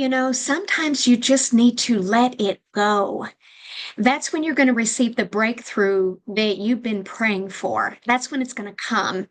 Sometimes you just need to let it go. That's when you're going to receive the breakthrough that you've been praying for. That's when it's going to come.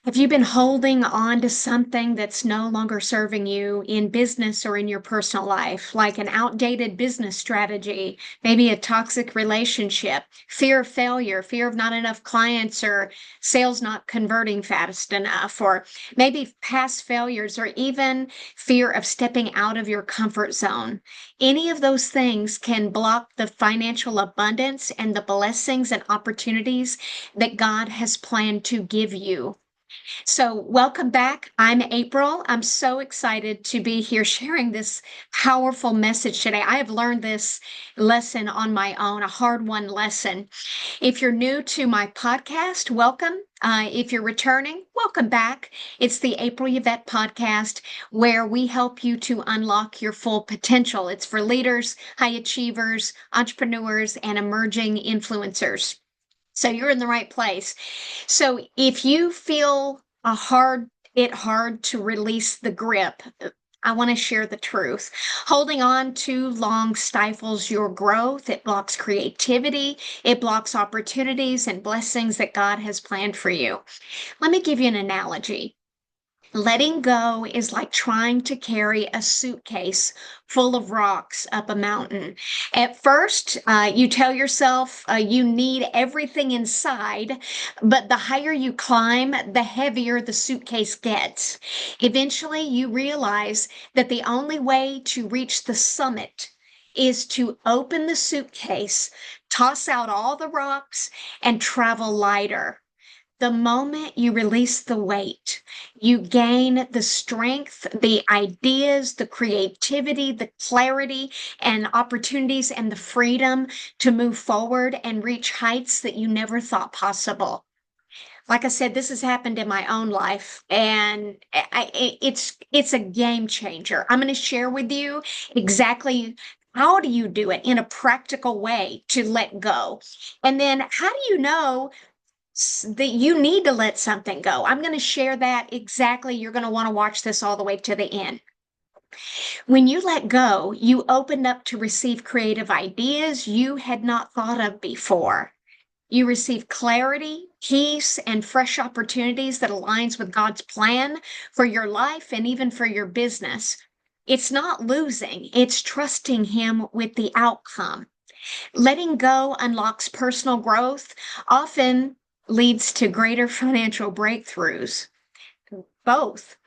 Have you been holding on to something that's no longer serving you in business or in your personal life, like an outdated business strategy, maybe a toxic relationship, fear of failure, fear of not enough clients or sales not converting fast enough, or maybe past failures, or even fear of stepping out of your comfort zone? Any of those things can block the financial abundance and the blessings and opportunities that God has planned to give you. So, welcome back. I'm April. I'm so excited to be here sharing this powerful message today. I have learned this lesson on my own, a hard-won lesson. If you're new to my podcast, welcome. If you're returning, welcome back. It's the April Yvette podcast, where we help you to unlock your full potential. It's for leaders, high achievers, entrepreneurs, and emerging influencers. So you're in the right place. So if you feel hard to release the grip, I want to share the truth. Holding on too long stifles your growth. It blocks creativity. It blocks opportunities and blessings that God has planned for you. Let me give you an analogy. Letting go is like trying to carry a suitcase full of rocks up a mountain. At first, you tell yourself you need everything inside, but the higher you climb, the heavier the suitcase gets. Eventually, you realize that the only way to reach the summit is to open the suitcase, toss out all the rocks, and travel lighter. The moment you release the weight, you gain the strength, the ideas, the creativity, the clarity, and opportunities, and the freedom to move forward and reach heights that you never thought possible. Like I said, this has happened in my own life, and it's a game changer. I'm going to share with you exactly how do you do it in a practical way to let go, and then how do you know that you need to let something go? I'm going to share that exactly. You're going to want to watch this all the way to the end. When you let go, you opened up to receive creative ideas you had not thought of before. You receive clarity, peace, and fresh opportunities that aligns with God's plan for your life and even for your business. It's not losing, it's trusting Him with the outcome. Letting go unlocks personal growth, often leads to greater financial breakthroughs, both.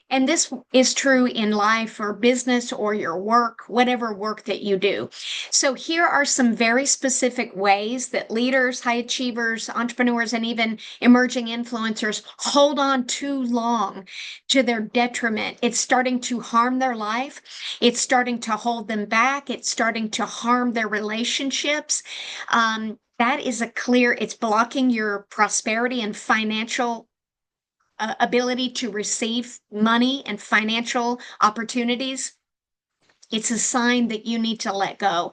And this is true in life or business or your work, whatever work that you do. So here are some very specific ways that leaders, high achievers, entrepreneurs, and even emerging influencers hold on too long to their detriment. It's starting to harm their life. It's starting to hold them back. It's starting to harm their relationships. That is it's blocking your prosperity and financial ability to receive money and financial opportunities. It's a sign that you need to let go.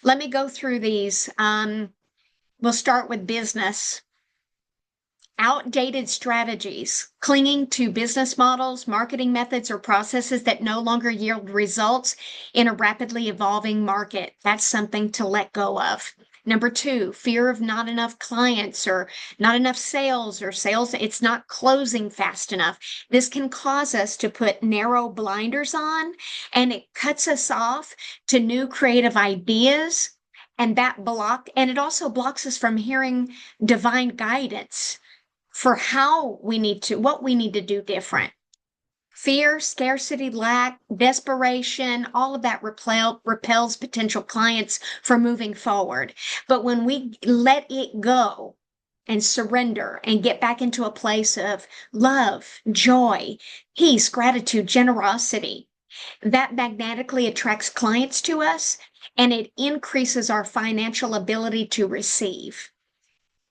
Let me go through these. We'll start with business. Outdated strategies, clinging to business models, marketing methods, or processes that no longer yield results in a rapidly evolving market. That's something to let go of. Number two, fear of not enough clients or not enough sales, or sales, it's not closing fast enough. This can cause us to put narrow blinders on, and it cuts us off to new creative ideas. And it also blocks us from hearing divine guidance for what we need to do different. Fear, scarcity, lack, desperation, all of that repels potential clients from moving forward. But when we let it go and surrender and get back into a place of love, joy, peace, gratitude, generosity, that magnetically attracts clients to us, and it increases our financial ability to receive.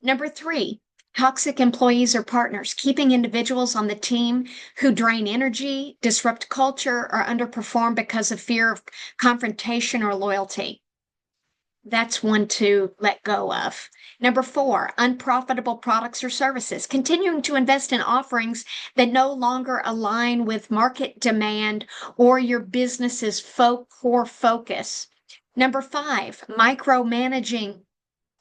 Number three, toxic employees or partners, keeping individuals on the team who drain energy, disrupt culture, or underperform because of fear of confrontation or loyalty. That's one to let go of. Number four, unprofitable products or services. Continuing to invest in offerings that no longer align with market demand or your business's core focus. Number five, micromanaging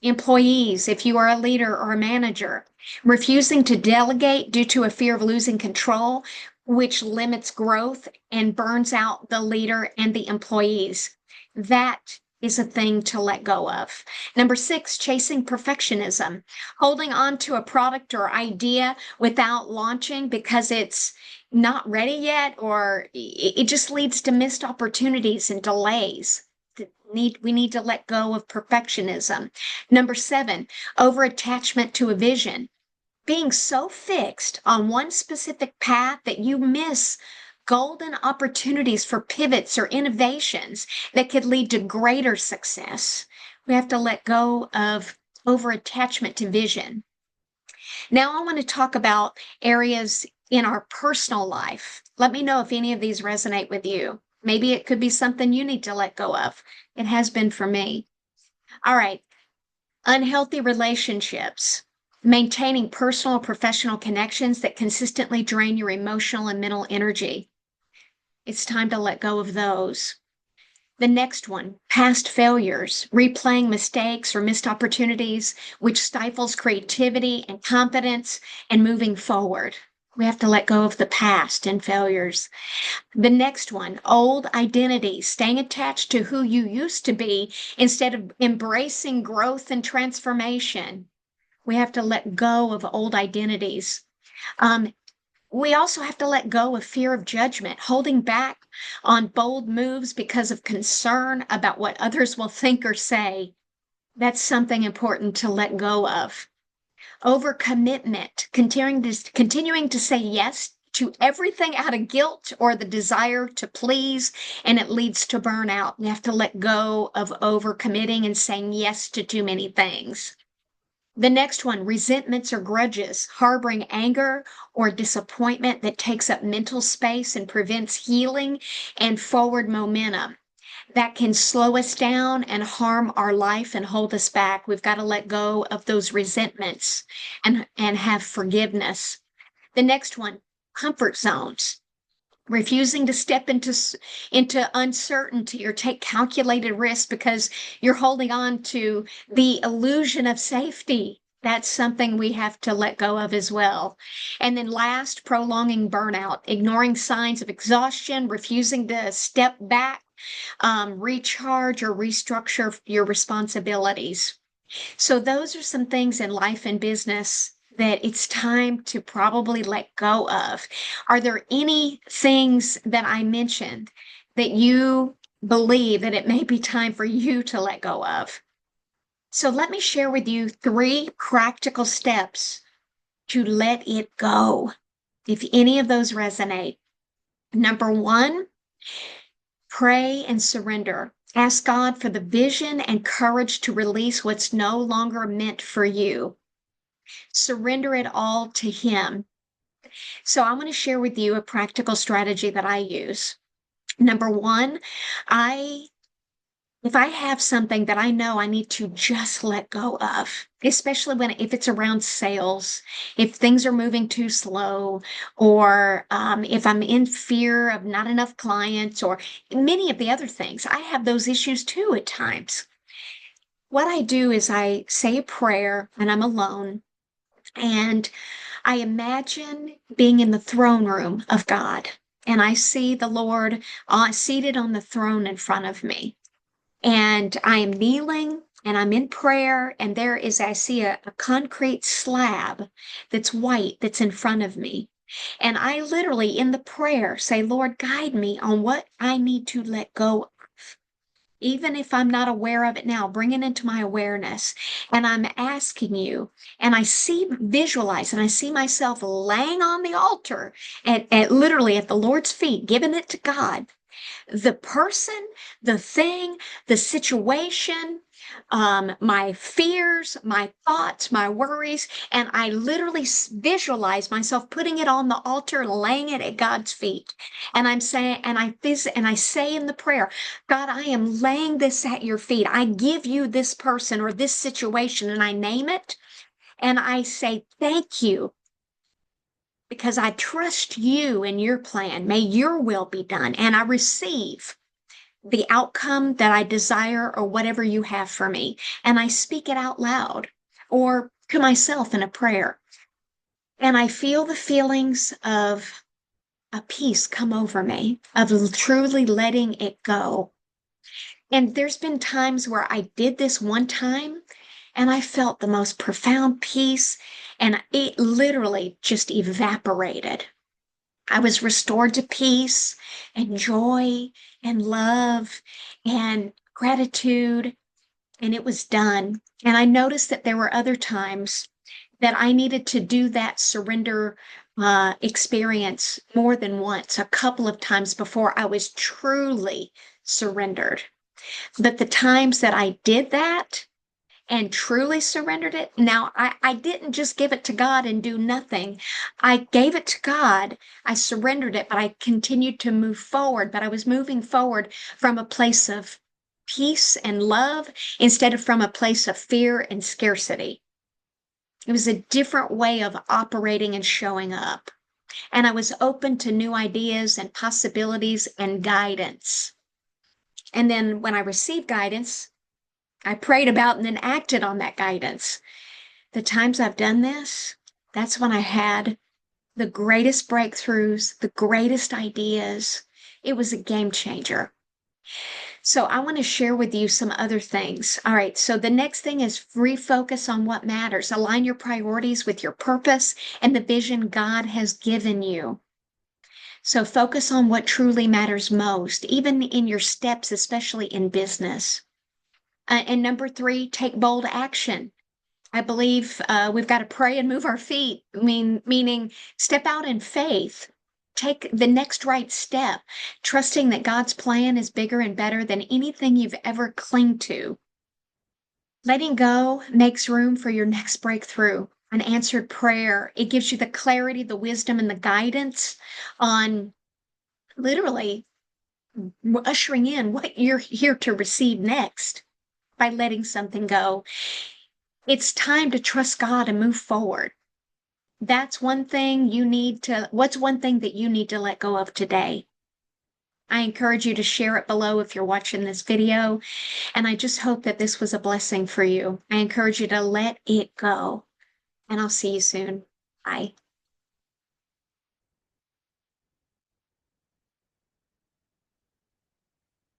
employees if you are a leader or a manager. Refusing to delegate due to a fear of losing control, which limits growth and burns out the leader and the employees. That is a thing to let go of. Number six, chasing perfectionism, holding on to a product or idea without launching because it's not ready yet, or it just leads to missed opportunities and delays. We need to let go of perfectionism. Number seven, over attachment to a vision, being so fixed on one specific path that you miss golden opportunities for pivots or innovations that could lead to greater success. We have to let go of over attachment to vision. Now I want to talk about areas in our personal life. Let me know if any of these resonate with you. Maybe it could be something you need to let go of. It has been for me. All right. Unhealthy relationships, maintaining personal or professional connections that consistently drain your emotional and mental energy. It's time to let go of those. The next one, past failures, replaying mistakes or missed opportunities, which stifles creativity and confidence and moving forward. We have to let go of the past and failures. The next one, old identities, staying attached to who you used to be instead of embracing growth and transformation. We have to let go of old identities. We also have to let go of fear of judgment, holding back on bold moves because of concern about what others will think or say. That's something important to let go of. Overcommitment, continuing to say yes to everything out of guilt or the desire to please, and it leads to burnout. We have to let go of overcommitting and saying yes to too many things. The next one, resentments or grudges, harboring anger or disappointment that takes up mental space and prevents healing and forward momentum. That can slow us down and harm our life and hold us back. We've got to let go of those resentments and have forgiveness. The next one, comfort zones, refusing to step into uncertainty or take calculated risks because you're holding on to the illusion of safety. That's something we have to let go of as well. And then last, prolonging burnout, ignoring signs of exhaustion, refusing to step back, recharge or restructure your responsibilities. So those are some things in life and business that it's time to probably let go of. Are there any things that I mentioned that you believe that it may be time for you to let go of? So let me share with you 3 practical steps to let it go, if any of those resonate. Number 1, pray and surrender. Ask God for the vision and courage to release what's no longer meant for you. Surrender it all to Him. So I'm going to share with you a practical strategy that I use. Number 1, if I have something that I know I need to just let go of, especially if it's around sales, if things are moving too slow, or if I'm in fear of not enough clients, or many of the other things, I have those issues too at times. What I do is I say a prayer and I'm alone, and I imagine being in the throne room of God, and I see the Lord seated on the throne in front of me. And I am kneeling and I'm in prayer, and I see a concrete slab that's white that's in front of me. And I literally in the prayer say, Lord, guide me on what I need to let go of. Even if I'm not aware of it now, bring it into my awareness. And I'm asking you, and visualize, and I see myself laying on the altar at literally at the Lord's feet, giving it to God. The person, the thing, the situation, my fears, my thoughts, my worries, and I literally visualize myself putting it on the altar, laying it at God's feet. And I'm saying, and I say in the prayer, God, I am laying this at your feet. I give you this person or this situation, and I name it. And I say, thank you, because I trust you and your plan. May your will be done. And I receive the outcome that I desire or whatever you have for me. And I speak it out loud or to myself in a prayer. And I feel the feelings of a peace come over me, of truly letting it go. And there's been times where I did this one time and I felt the most profound peace, and it literally just evaporated. I was restored to peace and joy and love and gratitude, and it was done. And I noticed that there were other times that I needed to do that surrender experience more than once, a couple of times before I was truly surrendered. But the times that I did that, and truly surrendered it. Now, I didn't just give it to God and do nothing. I gave it to God. I surrendered it, but I continued to move forward. But I was moving forward from a place of peace and love instead of from a place of fear and scarcity. It was a different way of operating and showing up. And I was open to new ideas and possibilities and guidance. And then when I received guidance, I prayed about and then acted on that guidance. The times I've done this, that's when I had the greatest breakthroughs, the greatest ideas. It was a game changer. So I want to share with you some other things. All right. So the next thing is refocus on what matters. Align your priorities with your purpose and the vision God has given you. So focus on what truly matters most, even in your steps, especially in business. And number 3, take bold action. I believe we've got to pray and move our feet, meaning step out in faith. Take the next right step, trusting that God's plan is bigger and better than anything you've ever clung to. Letting go makes room for your next breakthrough, an answered prayer. It gives you the clarity, the wisdom, and the guidance on literally ushering in what you're here to receive next by letting something go. It's time to trust God and move forward. What's one thing that you need to let go of today? I encourage you to share it below if you're watching this video. And I just hope that this was a blessing for you. I encourage you to let it go. And I'll see you soon. Bye.